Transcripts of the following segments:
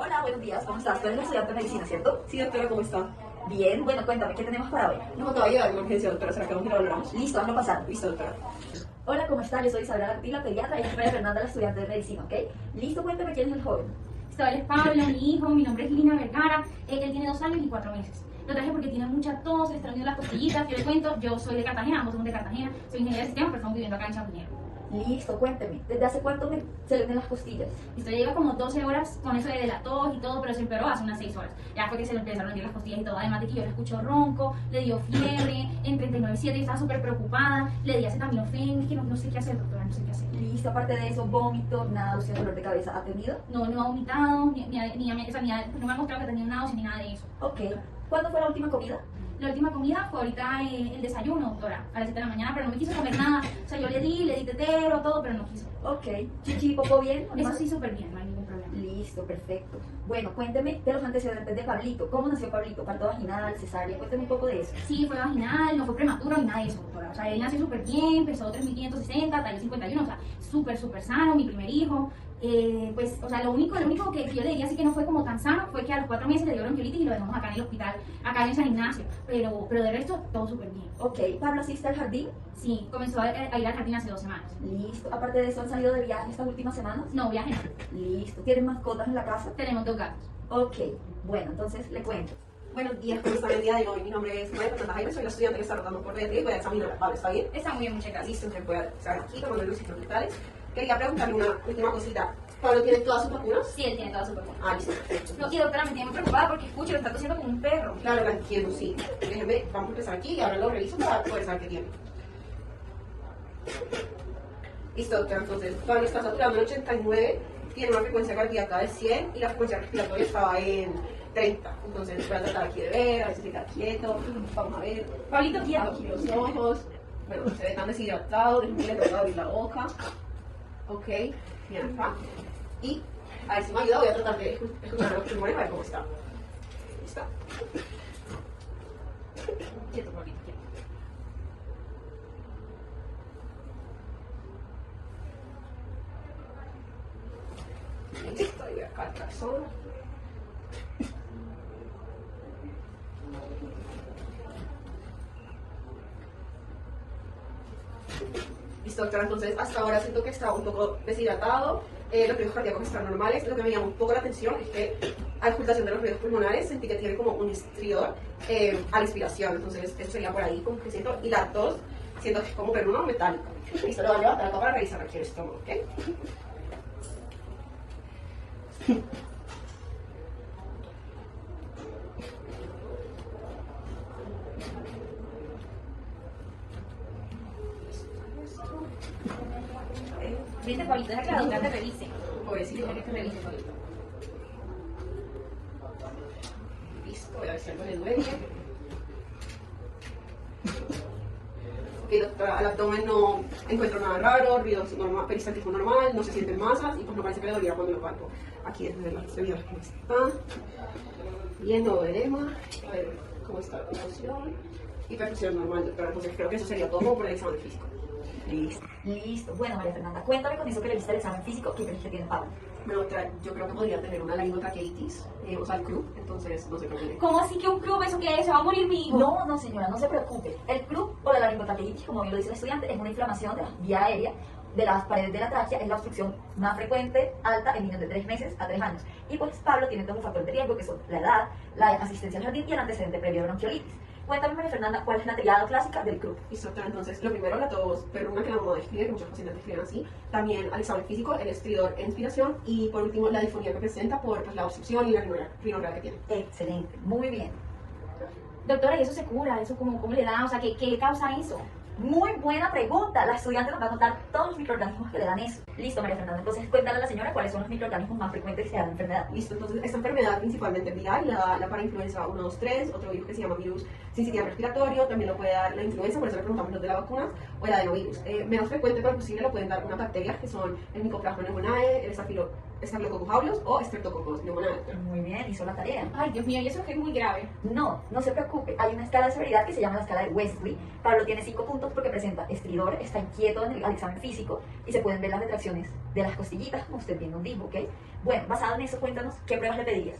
Hola, buenos días, ¿cómo estás? Tú eres la estudiante de medicina, ¿cierto? Sí, doctora, ¿cómo está? Bien, bueno, cuéntame, ¿qué tenemos para hoy? Nos acaba de llegar una urgencia, doctora. ¿Será que vamos a ir a valoramos? Listo, hazlo pasar. Listo, doctora. Hola, ¿cómo estás? Yo soy Isabela Artila, pediatra, y esta es María Fernanda, la estudiante de medicina, ¿ok? Listo, cuéntame quién es el joven. Él es Pablo, mi hijo, mi nombre es Lina Vergara, él tiene 2 años y 4 meses. Lo traje porque tiene mucha tos, le están uniendo las costillitas. Yo le cuento, yo soy de Cartagena, ambos somos de Cartagena, soy ingeniera de sistemas, pero estamos viviendo acá en Chapinero. Listo, cuénteme, ¿desde hace cuánto se le unen las costillas? Esto lleva como 12 horas con eso de la tos y todo, pero se empeoró hace unas 6 horas. Ya fue que se le empezaron a unir las costillas y todo, además de que yo le escucho ronco, le dio fiebre, en 39,7 y estaba súper preocupada, le di acetaminofén, es que no sé qué hacer, doctora, no sé qué hacer. Listo, aparte de eso, vómito, náuseas, dolor de cabeza, ¿ha tenido? No ha vomitado, no me ha mostrado que tenía náuseas ni nada de eso. Ok, ¿cuándo fue la última comida? La última comida fue ahorita el desayuno, doctora, a las 7 de la mañana, pero no me quiso comer nada. O sea, yo le di tetero, todo, pero no quiso. Ok, chichi, ¿poco bien? Eso sí, súper bien, no hay ningún problema. Listo, perfecto. Bueno, cuénteme de los antecedentes de Pablito. ¿Cómo nació Pablito? ¿Parto vaginal, cesárea? Cuénteme un poco de eso. Sí, fue vaginal, no fue prematuro ni nada de eso, doctora. O sea, él nació súper bien, pesó 3.560, talla 51, o sea, súper sano, mi primer hijo. Pues, o sea, lo único que yo le diría así que no fue como tan sano fue que a los 4 meses le dio bronquiolitis y lo dejamos acá en el hospital, acá en San Ignacio. Pero de resto, todo súper bien. Ok, ¿Pablo asiste al jardín? Sí, comenzó a ir al jardín hace 2 semanas. Listo. Aparte de eso, ¿han salido de viaje estas últimas semanas? No, viaje no. Listo. ¿Tienen mascotas en la casa? Tenemos 2 gatos. Ok, bueno, entonces le cuento. Buenos días, ¿cómo están el día de hoy? Mi nombre es María Fernanda Jaime, soy la estudiante que está rotando por dentro y voy a examinar a Pablo, ¿está bien? Está muy bien, muchas gracias. Listo, entonces voy a estar aquí tomando luces vitales. Quería preguntarle una última cosita. ¿Pablo tiene todas sus vacunas? Sí, él tiene toda su vacuna. Ah, listo, perfecto. No, y doctora, me tiene muy preocupada porque escucho que está tosiendo como un perro. Claro, la entiendo, sí. Déjenme, vamos a empezar aquí y ahora lo reviso para poder saber qué tiene. Listo, doctora, entonces Pablo está saturando en 89, tiene una frecuencia cardíaca de 100 y la frecuencia respiratoria estaba en 30. Entonces voy a tratar aquí de ver, a ver si se queda quieto. Vamos a ver. Pablito, quieto. Aquí los ojos. Bueno, se ve tan deshidratado, déjenme le trato de abrir la boca. Ok, bien acá. Y a ver si me ayuda, voy a tratar de escuchar los pulmones a ver cómo está. ¿Listo? Quieto, Pablito, quieto. Listo, ahí voy acá al corazón. Listo, doctora, entonces hasta ahora siento que está un poco deshidratado, los ruidos cardíacos están normales. Lo que me llama un poco la atención es que a auscultación de los ruidos pulmonares sentí que tiene como un estridor a la inspiración, entonces eso sería por ahí como que siento, y la tos siento que es como perruno metálico. Listo, lo voy a levantar acá para revisar aquí el estómago, ¿ok? Viste, Pablito, deja que la doctora te revise. Pobrecito. Deja que te revise, Pablito. Listo, voy a ver si algo le duele. Ok, doctora, al abdomen no encuentro nada raro, ruidos normal, peristaltismo normal, no se sienten masas y pues no parece que le doliera cuando lo palpo. Aquí desde las extremidades que está. Bien, no edema. A ver cómo está la perfusión. Y perfusión normal, doctora. Entonces creo que eso sería todo por el examen físico. Listo. Listo. Bueno, María Fernanda, cuéntame con eso que le viste el examen físico, ¿qué crees que tiene Pablo? Bueno, doctora, yo creo que podría tener una laringotraqueitis, o sea, el CRU, entonces no sé qué tiene. ¿Cómo así que un club? ¿Eso qué es? ¿Se va a morir mi hijo? No, no, señora, no se preocupe. El club o la laringotraqueitis, como bien lo dice el estudiante, es una inflamación de la vía aérea de las paredes de la tráquea, es la obstrucción más frecuente, alta en niños de 3 meses a 3 años. Y pues Pablo tiene dos factores de riesgo, que son la edad, la asistencia al jardín y el antecedente previo de bronquiolitis. Cuéntame, María Fernanda, ¿cuál es la triada clásica del club? Listo, doctora, entonces lo primero, la tos perruna que la mamá describe, que muchos pacientes describen así. También al examen físico, el estridor en inspiración. Y por último, la disfonía que presenta por pues, la obstrucción y la rinorrea que tiene. Excelente, muy bien. Doctora, ¿y eso se cura? ¿Eso cómo le da? O sea, ¿qué causa eso? Muy buena pregunta. La estudiante nos va a contar todos los microorganismos que le dan eso. Listo, María Fernanda. Entonces, cuéntale a la señora cuáles son los microorganismos más frecuentes que se dan en la enfermedad. Listo, entonces esta enfermedad principalmente viral, la parainfluenza 1, 2, 3, otro virus que se llama virus sincitial respiratorio, también lo puede dar la influenza, por eso le preguntamos los de la vacuna, o el adenovirus. Menos frecuente, pero posible, lo pueden dar unas bacterias que son el Mycoplasma pneumoniae, el Staphylococcus aureus o Streptococcus pneumoniae. Muy bien, hizo la tarea. Ay, Dios mío, y eso es que es muy grave. No, no se preocupe. Hay una escala de severidad que se llama la escala de Wesley. Pablo tiene 5 puntos porque presenta estridor, está inquieto al examen físico y se pueden ver las retracciones de las costillitas, como usted viendo un dibujo, ¿ok? Bueno, basado en eso, cuéntanos, ¿qué pruebas le pedirías?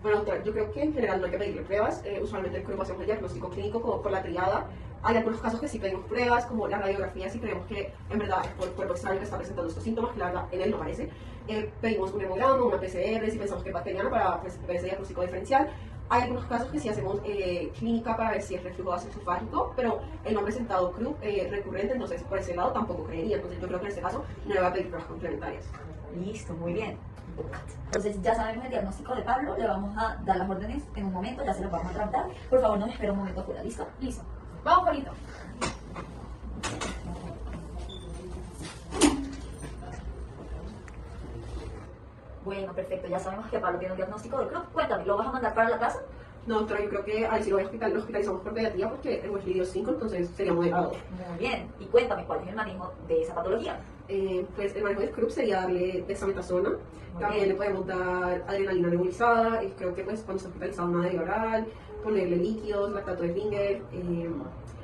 Bueno, doctora, yo creo que en general no hay que pedirle pruebas. Usualmente el CRUP hacemos el diagnóstico clínico como por la triada. Hay algunos casos que sí pedimos pruebas, como la radiografía, si creemos que en verdad es por el cuerpo extraño que está presentando estos síntomas, que la verdad en él no parece. Pedimos un hemograma, una PCR, si pensamos que es bacteriana para pues, ver ese diagnóstico diferencial. Hay algunos casos que sí hacemos clínica para ver si es reflujo gastroesofágico, pero el no ha presentado CRUP recurrente, entonces por ese lado tampoco creería. Entonces yo creo que en este caso no le va a pedir pruebas complementarias. Listo, muy bien. Entonces ya sabemos el diagnóstico de Pablo, le vamos a dar las órdenes en un momento, ya se las vamos a tratar. Por favor, no me espera un momento afuera, ¿listo? Listo. Vamos, Juanito. Bueno, perfecto, ya sabemos que Pablo tiene un diagnóstico de CRUP. Cuéntame, ¿lo vas a mandar para la casa? No, doctora, yo creo que ahí sí lo hospitalizamos por pediatría porque el Wesley dio 5, entonces sería moderado. Muy bien, y cuéntame, ¿cuál es el manejo de esa patología? Pues el manejo del CRUP sería darle dexametasona, también bien. le podemos dar adrenalina nebulizada, creo que pues cuando está hospitalizado una de oral, ponerle líquidos, lactato de Finger,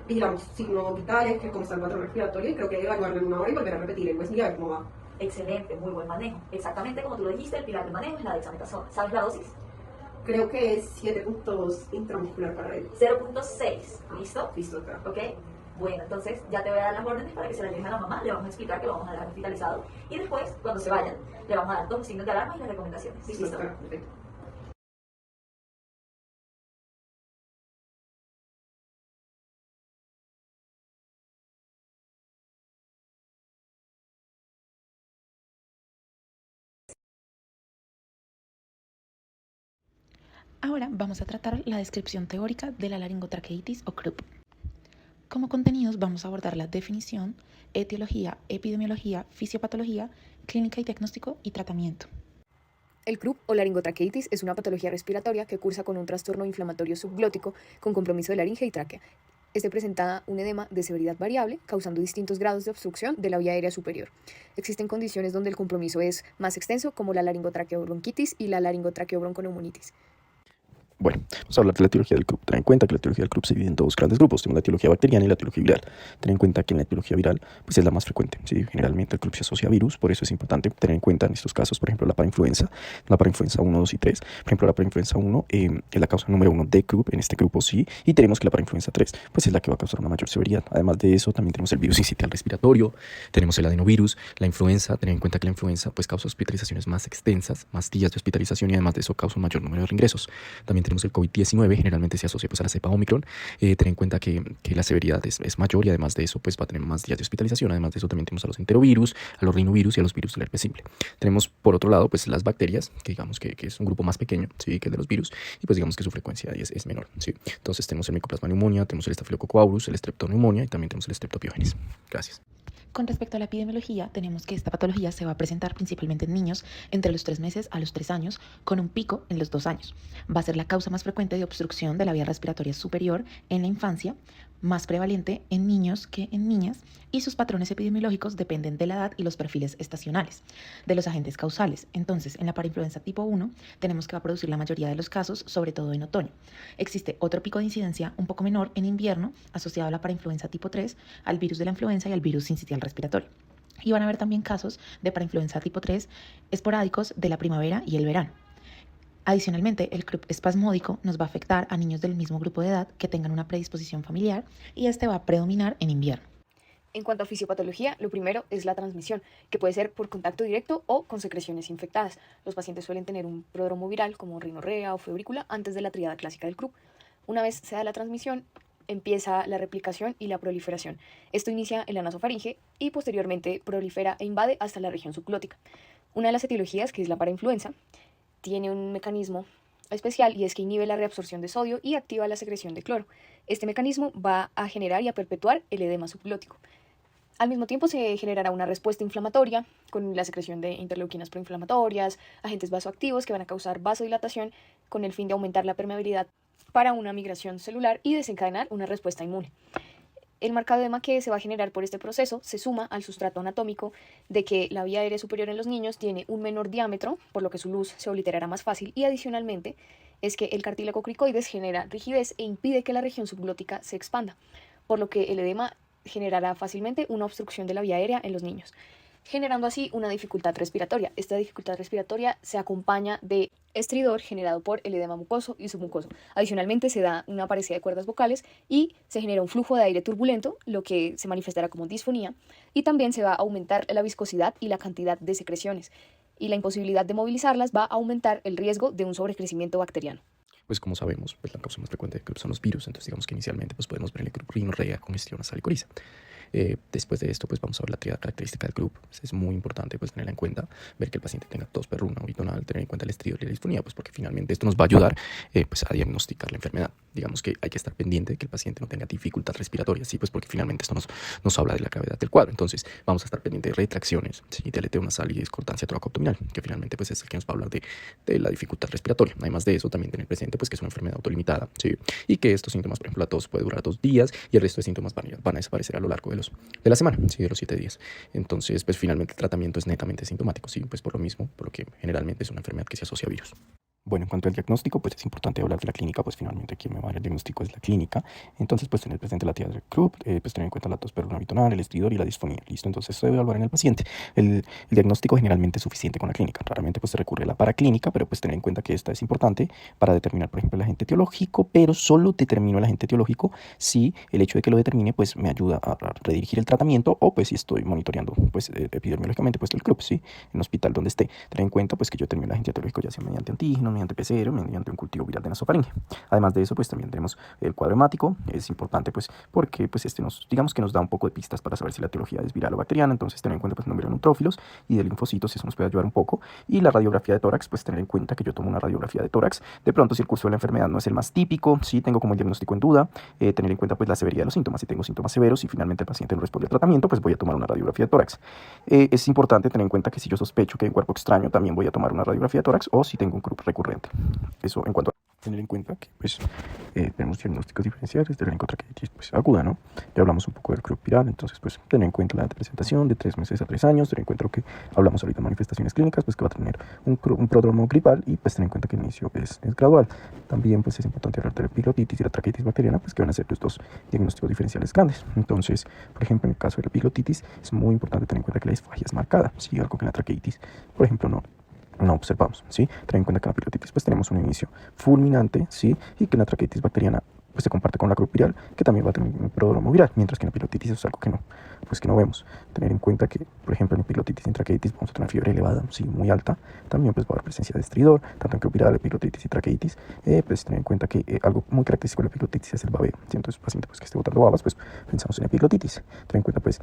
vigilar signos vitales, que cómo está el patrón respiratorio, y creo que evaluarlo en una hora y volver a repetir el Wesley a ver cómo va. Excelente, muy buen manejo. Exactamente como tú lo dijiste, el pilar del manejo es la dexametasona. ¿Sabes la dosis? Creo que es 7 puntos intramuscular para él. 0.6, ¿listo? Listo, doctora. ¿Ok? Bueno, entonces ya te voy a dar las órdenes para que se las lleven a la mamá, le vamos a explicar que lo vamos a dejar hospitalizado y después, cuando se vayan, le vamos a dar todos los signos de alarma y las recomendaciones. Listo, doctora. Perfecto. Ahora vamos a tratar la descripción teórica de la laringotraqueitis o CRUP. Como contenidos vamos a abordar la definición, etiología, epidemiología, fisiopatología, clínica y diagnóstico y tratamiento. El CRUP o laringotraqueitis es una patología respiratoria que cursa con un trastorno inflamatorio subglótico con compromiso de laringe y tráquea. Este presenta un edema de severidad variable, causando distintos grados de obstrucción de la vía aérea superior. Existen condiciones donde el compromiso es más extenso, como la laringotraqueobronquitis y la laringotraqueobronconeumonitis. Bueno, vamos a hablar de la etiología del CRUP. Ten en cuenta que la etiología del CRUP se divide en dos grandes grupos. Tenemos la etiología bacteriana y la etiología viral. Ten en cuenta que en la etiología viral pues es la más frecuente. ¿Sí? Generalmente el CRUP se asocia a virus, por eso es importante tener en cuenta en estos casos, por ejemplo, la parainfluenza 1, 2 y 3. Por ejemplo, la parainfluenza 1 es la causa número 1 de CRUP, en este grupo sí, y tenemos que la parainfluenza 3 pues es la que va a causar una mayor severidad. Además de eso, también tenemos el virus sincitial respiratorio, tenemos el adenovirus, la influenza. Ten en cuenta que la influenza pues causa hospitalizaciones más extensas, más días de hospitalización y además de eso causa un mayor número de reingresos. También tenemos el COVID-19, generalmente se asocia pues, a la cepa Omicron. Ten en cuenta que la severidad es mayor y además de eso pues, va a tener más días de hospitalización. Además de eso también tenemos a los enterovirus, a los rinovirus y a los virus del herpes simple. Tenemos por otro lado pues, las bacterias, que digamos que es un grupo más pequeño, ¿sí? Que el de los virus, y pues digamos que su frecuencia es menor. ¿Sí? Entonces tenemos el Mycoplasma pneumonia, tenemos el Staphylococcus aureus, el Streptoneumonia y también tenemos el Streptopiógenes. Gracias. Con respecto a la epidemiología, tenemos que esta patología se va a presentar principalmente en niños entre los 3 meses a los 3 años, con un pico en los 2 años. Va a ser la causa más frecuente de obstrucción de la vía respiratoria superior en la infancia, más prevalente en niños que en niñas, y sus patrones epidemiológicos dependen de la edad y los perfiles estacionales de los agentes causales. Entonces, en la parainfluenza tipo 1 tenemos que va a producir la mayoría de los casos, sobre todo en otoño. Existe otro pico de incidencia un poco menor en invierno, asociado a la parainfluenza tipo 3, al virus de la influenza y al virus sincitial respiratorio. Y van a haber también casos de parainfluenza tipo 3 esporádicos de la primavera y el verano. Adicionalmente, el CRUP espasmódico nos va a afectar a niños del mismo grupo de edad que tengan una predisposición familiar y este va a predominar en invierno. En cuanto a fisiopatología, lo primero es la transmisión, que puede ser por contacto directo o con secreciones infectadas. Los pacientes suelen tener un prodromo viral como rinorrea o febrícula antes de la tríada clásica del CRUP. Una vez se da la transmisión, empieza la replicación y la proliferación. Esto inicia en la nasofaringe y posteriormente prolifera e invade hasta la región subglótica. Una de las etiologías, que es la parainfluenza, tiene un mecanismo especial y es que inhibe la reabsorción de sodio y activa la secreción de cloro. Este mecanismo va a generar y a perpetuar el edema subglótico. Al mismo tiempo se generará una respuesta inflamatoria con la secreción de interleuquinas proinflamatorias, agentes vasoactivos que van a causar vasodilatación con el fin de aumentar la permeabilidad para una migración celular y desencadenar una respuesta inmune. El marcado edema que se va a generar por este proceso se suma al sustrato anatómico de que la vía aérea superior en los niños tiene un menor diámetro, por lo que su luz se obliterará más fácil, y adicionalmente es que el cartílago cricoides genera rigidez e impide que la región subglótica se expanda, por lo que el edema generará fácilmente una obstrucción de la vía aérea en los niños, generando así una dificultad respiratoria. Esta dificultad respiratoria se acompaña de estridor generado por el edema mucoso y submucoso. Adicionalmente se da una parecida de cuerdas vocales y se genera un flujo de aire turbulento, lo que se manifestará como disfonía, y también se va a aumentar la viscosidad y la cantidad de secreciones, y la imposibilidad de movilizarlas va a aumentar el riesgo de un sobrecrecimiento bacteriano. Pues como sabemos, pues la causa más frecuente del CRUP son los virus, entonces digamos que inicialmente pues podemos ver el CRUP rinorrea, congestión nasal y coriza. Después de esto, pues vamos a ver la triada característica del CRUP. Pues es muy importante pues tenerla en cuenta, ver que el paciente tenga tos perruna o bitonal, tener en cuenta el estridor y la disfonía, pues porque finalmente esto nos va a ayudar pues a diagnosticar la enfermedad. Digamos que hay que estar pendiente de que el paciente no tenga dificultad respiratoria, sí, pues porque finalmente esto nos habla de la gravedad del cuadro. Entonces vamos a estar pendiente de retracciones, ¿sí? De aleteo nasal y discordancia toracoabdominal, que finalmente pues es el que nos va a hablar de la dificultad respiratoria. Además de eso, también tener presente pues que es una enfermedad autolimitada, ¿sí? Y que estos síntomas, por ejemplo, la tos puede durar 2 días y el resto de síntomas van a desaparecer a lo largo de la semana, ¿sí? De los 7 días. Entonces, pues finalmente el tratamiento es netamente sintomático, ¿sí? Pues por lo mismo, por lo que generalmente es una enfermedad que se asocia a virus. Bueno, en cuanto al diagnóstico, pues es importante hablar de la clínica, pues finalmente quien me va a dar el diagnóstico es la clínica. Entonces, pues tener presente la triada del CRUP, pues tener en cuenta la tos perruna bitonal, el estridor y la disfonía. ¿Listo? Entonces, se debe evaluar en el paciente. El diagnóstico generalmente es suficiente con la clínica. Raramente pues se recurre a la paraclínica, pero pues tener en cuenta que esta es importante para determinar, por ejemplo, el agente etiológico, pero solo determino el agente etiológico si el hecho de que lo determine, pues me ayuda a redirigir el tratamiento o pues si estoy monitoreando, pues epidemiológicamente, pues el CRUP, ¿sí? En el hospital donde esté. Tener en cuenta, pues que yo determino el agente etiológico ya sea mediante antígenos, mediante PCR, mediante un cultivo viral de nasofaringe. Además de eso, pues también tenemos el cuadro hemático. Es importante, pues, porque pues digamos que nos da un poco de pistas para saber si la etiología es viral o bacteriana. Entonces, tener en cuenta pues el número de neutrófilos y de linfocitos, eso nos puede ayudar un poco. Y la radiografía de tórax, pues tener en cuenta que yo tomo una radiografía de tórax. De pronto, si el curso de la enfermedad no es el más típico, si tengo como el diagnóstico en duda, tener en cuenta pues la severidad de los síntomas. Si tengo síntomas severos y finalmente el paciente no responde al tratamiento, pues voy a tomar una radiografía de tórax. Es importante tener en cuenta que si yo sospecho que hay un cuerpo extraño, también voy a tomar una radiografía de tórax o si tengo un CRUP recurrente. Eso en cuanto a tener en cuenta que pues tenemos diagnósticos diferenciales de la encotraqueitis pues aguda, ¿no? Ya hablamos un poco del CRUP viral, entonces pues tener en cuenta la presentación de 3 meses a 3 años, tener en cuenta lo que hablamos ahorita de manifestaciones clínicas, pues que va a tener un prodromo gripal y pues tener en cuenta que el inicio es gradual. También pues es importante hablar de la epiglottitis y la traqueitis bacteriana, pues que van a ser los dos diagnósticos diferenciales grandes. Entonces, por ejemplo, en el caso de la epiglottitis es muy importante tener en cuenta que la disfagia es marcada, ¿sí? Algo que en la traqueitis, por ejemplo, no observamos, ¿sí? Tener en cuenta que en la epiglottitis pues tenemos un inicio fulminante, ¿sí? Y que en la traqueitis bacteriana pues se comparte con la CRUP viral, que también va a tener un prodromo viral, mientras que en la epiglottitis es algo que no vemos. Tener en cuenta que, por ejemplo, en epiglottitis y en traqueitis vamos a tener fiebre elevada, sí, muy alta, también pues va a haber presencia de estridor, tanto en CRUP viral, epiglottitis y traqueitis. Pues tener en cuenta que algo muy característico de la epiglottitis es el babeo, ¿sí? Entonces, paciente pues que esté botando babas, pues pensamos en epiglottitis. Tener en cuenta pues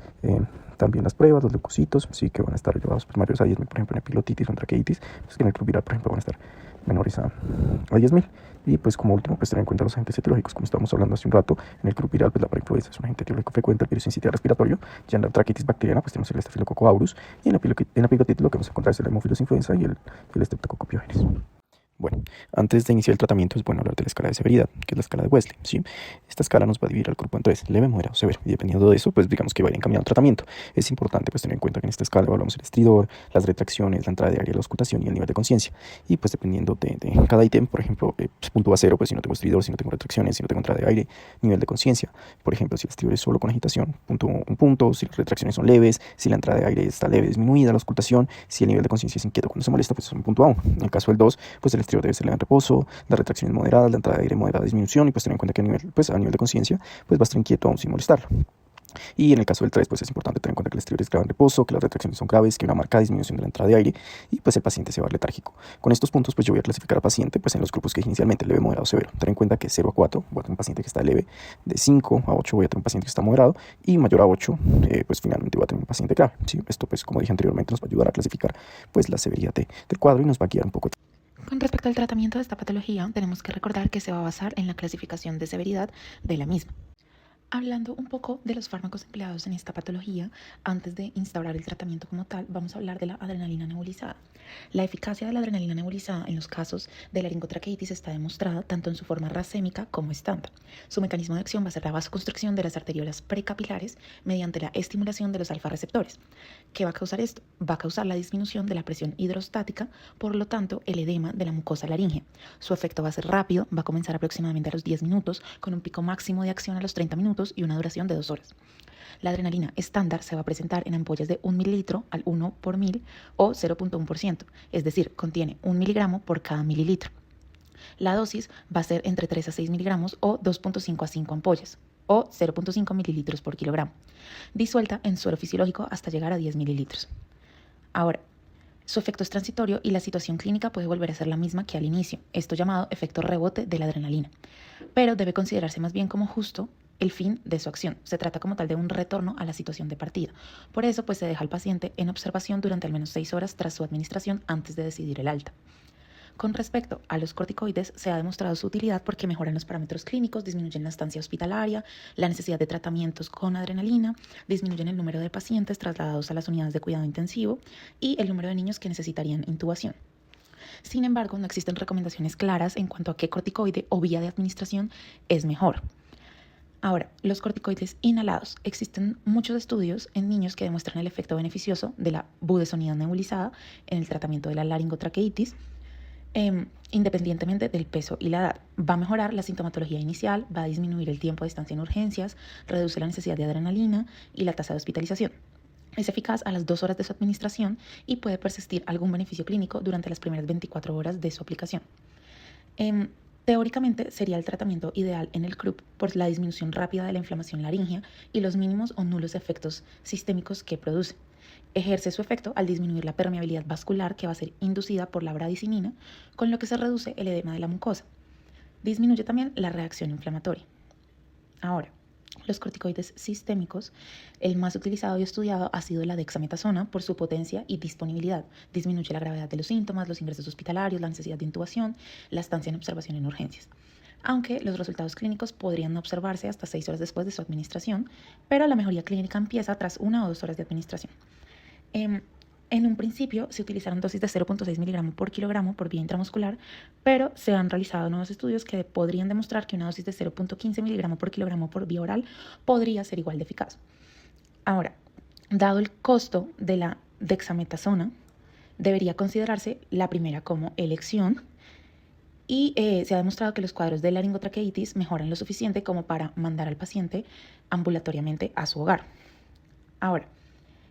también las pruebas, los leucocitos, sí, que van a estar llevados pues mayores a 10.000, por ejemplo, en epiglottitis o en traqueitis, pues que en el CRUP viral, por ejemplo, van a estar menores a 10.000. Y pues como último, pues tener en cuenta los agentes etiológicos, como estábamos hablando hace un rato. En el CRUP viral, pues la parainfluenza es un agente etiológico frecuente, el virus sincitial respiratorio. Ya en la traqueitis bacteriana, pues tenemos el Staphylococcus aureus. Y en la epiglottitis lo que vamos a encontrar es el Haemophilus influenza y el Streptococcus pyogenes. Bueno, antes de iniciar el tratamiento es bueno hablar de la escala de severidad, que es la escala de Wesley, ¿sí? Esta escala nos va a dividir al grupo en 3, leve, moderado, severo, y dependiendo de eso, pues digamos que va a ir encaminado al tratamiento. Es importante pues tener en cuenta que en esta escala evaluamos el estridor, las retracciones, la entrada de aire, la auscultación y el nivel de conciencia. Y pues dependiendo de cada ítem, por ejemplo, punto a 0, pues si no tengo estridor, si no tengo retracciones, si no tengo entrada de aire, nivel de conciencia. Por ejemplo, si el estridor es solo con agitación, un punto, si las retracciones son leves, si la entrada de aire está leve, disminuida, la auscultación, si el nivel de conciencia es inquieto cuando se molesta, pues es un punto a 1. En el caso del 2, pues el estridor debe ser leve en reposo, las retracciones moderadas, la entrada de aire moderada, disminución, y pues tener en cuenta que a nivel de conciencia pues va a estar inquieto aún sin molestarlo. Y en el caso del 3, pues es importante tener en cuenta que el estridor es grave en reposo, que las retracciones son graves, que hay una marcada disminución de la entrada de aire y pues el paciente se va a ver letárgico. Con estos puntos pues yo voy a clasificar al paciente pues en los grupos que inicialmente leve, moderado, severo. Tener en cuenta que 0 a 4 voy a tener un paciente que está leve, de 5 a 8 voy a tener un paciente que está moderado y mayor a 8 pues finalmente voy a tener un paciente grave, ¿sí? Esto pues como dije anteriormente nos va a ayudar a clasificar pues la severidad del cuadro y nos va a guiar un poco. Con respecto al tratamiento de esta patología, tenemos que recordar que se va a basar en la clasificación de severidad de la misma. Hablando un poco de los fármacos empleados en esta patología, antes de instaurar el tratamiento como tal, vamos a hablar de la adrenalina nebulizada. La eficacia de la adrenalina nebulizada en los casos de laringotraqueitis está demostrada tanto en su forma racémica como estándar. Su mecanismo de acción va a ser la vasoconstricción de las arteriolas precapilares mediante la estimulación de los alfa receptores. ¿Qué va a causar esto? Va a causar la disminución de la presión hidrostática, por lo tanto, el edema de la mucosa laríngea. Su efecto va a ser rápido, va a comenzar aproximadamente a los 10 minutos, con un pico máximo de acción a los 30 minutos y una duración de 2 horas. La adrenalina estándar se va a presentar en ampollas de 1 mililitro al 1 por mil o 0.1%, es decir, contiene 1 miligramo por cada mililitro. La dosis va a ser entre 3 a 6 miligramos o 2.5 a 5 ampollas o 0.5 mililitros por kilogramo, disuelta en suero fisiológico hasta llegar a 10 mililitros. Ahora, su efecto es transitorio y la situación clínica puede volver a ser la misma que al inicio, esto llamado efecto rebote de la adrenalina, pero debe considerarse más bien como justo el fin de su acción. Se trata como tal de un retorno a la situación de partida. Por eso, pues se deja al paciente en observación durante al menos 6 horas tras su administración antes de decidir el alta. Con respecto a los corticoides, se ha demostrado su utilidad porque mejoran los parámetros clínicos, disminuyen la estancia hospitalaria, la necesidad de tratamientos con adrenalina, disminuyen el número de pacientes trasladados a las unidades de cuidado intensivo y el número de niños que necesitarían intubación. Sin embargo, no existen recomendaciones claras en cuanto a qué corticoide o vía de administración es mejor. Ahora, los corticoides inhalados. Existen muchos estudios en niños que demuestran el efecto beneficioso de la budesonida nebulizada en el tratamiento de la laringotraqueitis, independientemente del peso y la edad. Va a mejorar la sintomatología inicial, va a disminuir el tiempo de estancia en urgencias, reduce la necesidad de adrenalina y la tasa de hospitalización. Es eficaz a las 2 horas de su administración y puede persistir algún beneficio clínico durante las primeras 24 horas de su aplicación. Teóricamente sería el tratamiento ideal en el CRUP por la disminución rápida de la inflamación laríngea y los mínimos o nulos efectos sistémicos que produce. Ejerce su efecto al disminuir la permeabilidad vascular que va a ser inducida por la bradicinina, con lo que se reduce el edema de la mucosa. Disminuye también la reacción inflamatoria. Ahora, los corticoides sistémicos, el más utilizado y estudiado ha sido la dexametasona por su potencia y disponibilidad. Disminuye la gravedad de los síntomas, los ingresos hospitalarios, la necesidad de intubación, la estancia en observación en urgencias. Aunque los resultados clínicos podrían no observarse hasta 6 horas después de su administración, pero la mejoría clínica empieza tras 1 o 2 horas de administración. En un principio se utilizaron dosis de 0.6 miligramos por kilogramo por vía intramuscular, pero se han realizado nuevos estudios que podrían demostrar que una dosis de 0.15 miligramos por kilogramo por vía oral podría ser igual de eficaz. Ahora, dado el costo de la dexametasona, debería considerarse la primera como elección y se ha demostrado que los cuadros de laringotraqueitis mejoran lo suficiente como para mandar al paciente ambulatoriamente a su hogar. Ahora,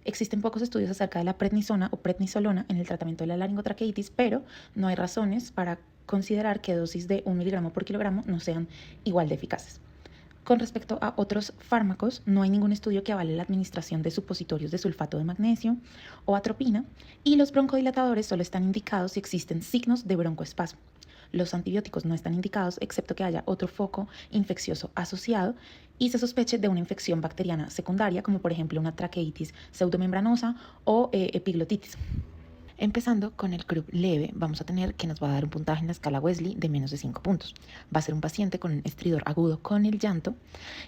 existen pocos estudios acerca de la prednisona o prednisolona en el tratamiento de la laringotraqueitis, pero no hay razones para considerar que dosis de 1 miligramo por kilogramo no sean igual de eficaces. Con respecto a otros fármacos, no hay ningún estudio que avale la administración de supositorios de sulfato de magnesio o atropina, y los broncodilatadores solo están indicados si existen signos de broncoespasmo. Los antibióticos no están indicados excepto que haya otro foco infeccioso asociado y se sospeche de una infección bacteriana secundaria, como por ejemplo una traqueitis pseudomembranosa o epiglotitis. Empezando con el CRUP leve, vamos a tener que nos va a dar un puntaje en la escala Wesley de menos de 5 puntos. Va a ser un paciente con un estridor agudo con el llanto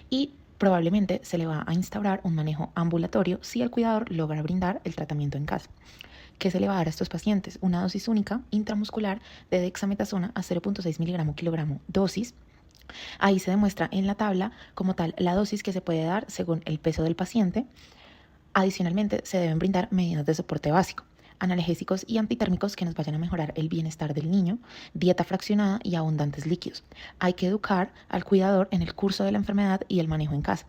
y probablemente se le va a instaurar un manejo ambulatorio si el cuidador logra brindar el tratamiento en casa. ¿Qué se le va a dar a estos pacientes? Una dosis única intramuscular de dexametasona a 0.6 miligramo kilogramo dosis. Ahí se demuestra en la tabla como tal la dosis que se puede dar según el peso del paciente. Adicionalmente, se deben brindar medidas de soporte básico, analgésicos y antitérmicos que nos vayan a mejorar el bienestar del niño, dieta fraccionada y abundantes líquidos. Hay que educar al cuidador en el curso de la enfermedad y el manejo en casa,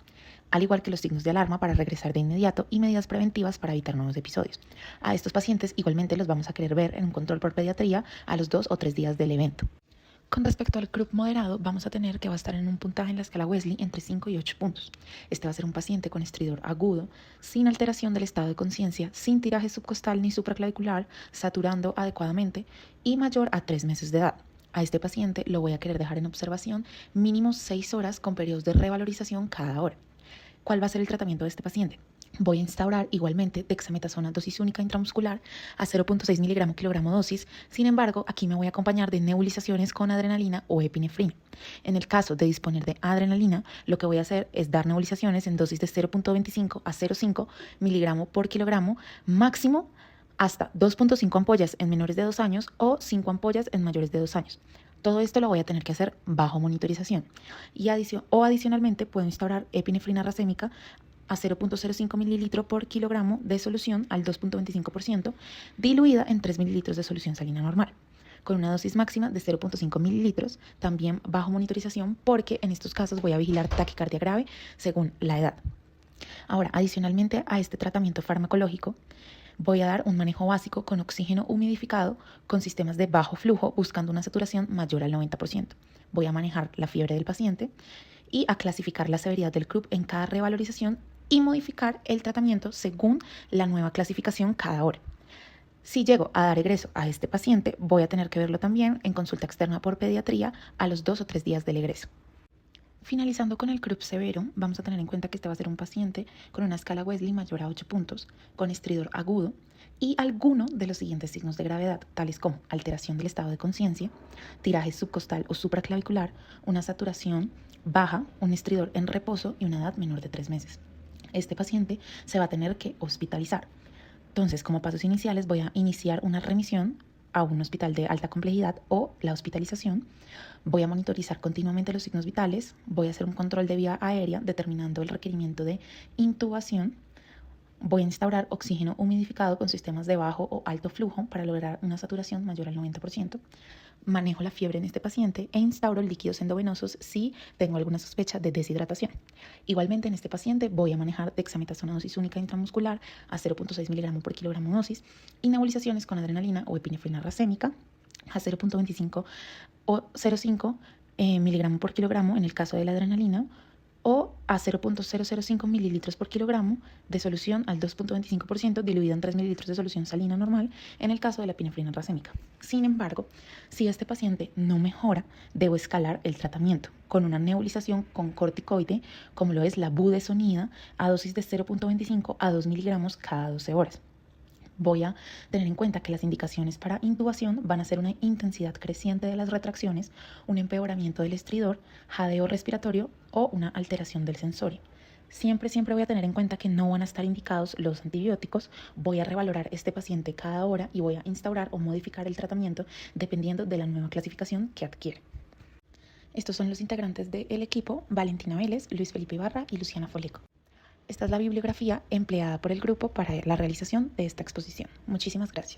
al igual que los signos de alarma para regresar de inmediato y medidas preventivas para evitar nuevos episodios. A estos pacientes igualmente los vamos a querer ver en un control por pediatría a los 2 o 3 días del evento. Con respecto al CRUP moderado, vamos a tener que va a estar en un puntaje en la escala Wesley entre 5 y 8 puntos. Este va a ser un paciente con estridor agudo, sin alteración del estado de conciencia, sin tiraje subcostal ni supraclavicular, saturando adecuadamente y mayor a 3 meses de edad. A este paciente lo voy a querer dejar en observación mínimo 6 horas con periodos de revalorización cada hora. ¿Cuál va a ser el tratamiento de este paciente? Voy a instaurar igualmente dexametasona dosis única intramuscular a 0.6 miligramo kilogramo dosis. Sin embargo, aquí me voy a acompañar de nebulizaciones con adrenalina o epinefrina. En el caso de disponer de adrenalina, lo que voy a hacer es dar nebulizaciones en dosis de 0.25 a 0.5 miligramo por kilogramo, máximo hasta 2.5 ampollas en menores de 2 años o 5 ampollas en mayores de 2 años. Todo esto lo voy a tener que hacer bajo monitorización. Y adicionalmente puedo instaurar epinefrina racémica a 0.05 mililitro por kilogramo de solución al 2.25%, diluida en 3 mililitros de solución salina normal, con una dosis máxima de 0.5 mililitros, también bajo monitorización, porque en estos casos voy a vigilar taquicardia grave según la edad. Ahora, adicionalmente a este tratamiento farmacológico, voy a dar un manejo básico con oxígeno humidificado con sistemas de bajo flujo, buscando una saturación mayor al 90%. Voy a manejar la fiebre del paciente y a clasificar la severidad del CRUP en cada revalorización y modificar el tratamiento según la nueva clasificación cada hora. Si llego a dar egreso a este paciente, voy a tener que verlo también en consulta externa por pediatría a los 2 o 3 días del egreso. Finalizando con el CRUP severo, vamos a tener en cuenta que este va a ser un paciente con una escala Wesley mayor a 8 puntos, con estridor agudo y alguno de los siguientes signos de gravedad, tales como alteración del estado de conciencia, tiraje subcostal o supraclavicular, una saturación baja, un estridor en reposo y una edad menor de 3 meses. Este paciente se va a tener que hospitalizar. Entonces, como pasos iniciales, voy a iniciar una remisión a un hospital de alta complejidad o la hospitalización. Voy a monitorizar continuamente los signos vitales. Voy a hacer un control de vía aérea determinando el requerimiento de intubación. Voy a instaurar oxígeno humidificado con sistemas de bajo o alto flujo para lograr una saturación mayor al 90%. Manejo la fiebre en este paciente e instauro líquidos endovenosos si tengo alguna sospecha de deshidratación. Igualmente en este paciente voy a manejar dexametasona dosis única intramuscular a 0.6 miligramo por kilogramo dosis y nebulizaciones con adrenalina o epinefrina racémica a 0.25 o 0.5 miligramo por kilogramo en el caso de la adrenalina, o a 0.005 mililitros por kilogramo de solución al 2.25% diluida en 3 mililitros de solución salina normal en el caso de la epinefrina racémica. Sin embargo, si este paciente no mejora, debo escalar el tratamiento con una nebulización con corticoide, como lo es la budesonida, a dosis de 0.25 a 2 miligramos cada 12 horas. Voy a tener en cuenta que las indicaciones para intubación van a ser una intensidad creciente de las retracciones, un empeoramiento del estridor, jadeo respiratorio o una alteración del sensorio. Siempre voy a tener en cuenta que no van a estar indicados los antibióticos. Voy a revalorar este paciente cada hora y voy a instaurar o modificar el tratamiento dependiendo de la nueva clasificación que adquiere. Estos son los integrantes del equipo: Valentina Vélez, Luis Felipe Ibarra y Luciana Foleco. Esta es la bibliografía empleada por el grupo para la realización de esta exposición. Muchísimas gracias.